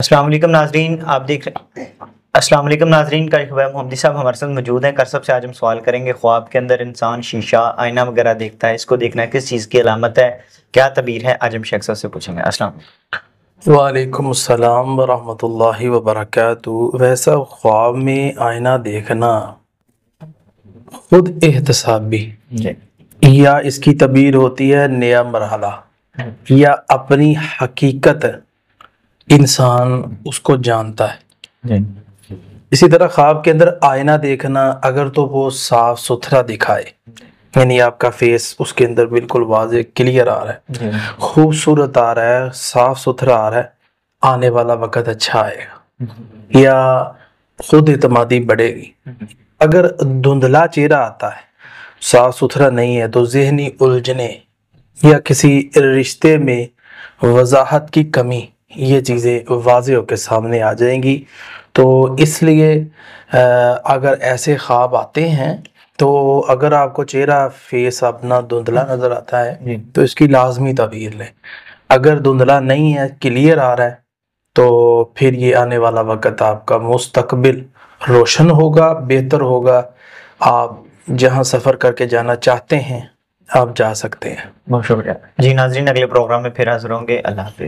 السلام علیکم ناظرین، آپ دیکھ رہے ہیں السلام علیکم ناظرین کا محمدی صاحب ہمارے ساتھ موجود ہیں۔ کرسب سے آج ہم سوال کریں گے، خواب کے اندر انسان شیشہ آئینہ وغیرہ دیکھتا ہے، اس کو دیکھنا کس چیز کی علامت ہے، کیا تعبیر ہے؟ آج ہم شیخ صاحب سے پوچھیں گے۔ السلام وعلیکم السلام ورحمۃ اللہ وبرکاتہ۔ ویسا خواب میں آئینہ دیکھنا خود احتسابی جی یا اس کی تعبیر ہوتی ہے نیا مرحلہ یا اپنی حقیقت انسان اس کو جانتا ہے۔ جی اسی طرح خواب کے اندر آئینہ دیکھنا اگر تو وہ صاف ستھرا دکھائے، یعنی آپ کا فیس اس کے اندر بالکل واضح کلیئر آ رہا ہے، خوبصورت آ رہا ہے، صاف ستھرا آ رہا ہے، آنے والا وقت اچھا آئے گا یا خود اعتمادی بڑھے گی۔ اگر دھندلا چہرہ آتا ہے، صاف ستھرا نہیں ہے، تو ذہنی الجھنے یا کسی رشتے میں وضاحت کی کمی، یہ چیزیں واضح ہو کے سامنے آ جائیں گی۔ تو اس لیے اگر ایسے خواب آتے ہیں تو اگر آپ کو چہرہ فیس اپنا دھندلا نظر آتا ہے تو اس کی لازمی تعبیر لیں۔ اگر دھندلا نہیں ہے، کلیئر آ رہا ہے، تو پھر یہ آنے والا وقت آپ کا مستقبل روشن ہوگا، بہتر ہوگا۔ آپ جہاں سفر کر کے جانا چاہتے ہیں آپ جا سکتے ہیں۔ بہت شکریہ جی ناظرین، اگلے پروگرام میں پھر حاضر ہوں گے۔ اللہ حافظ۔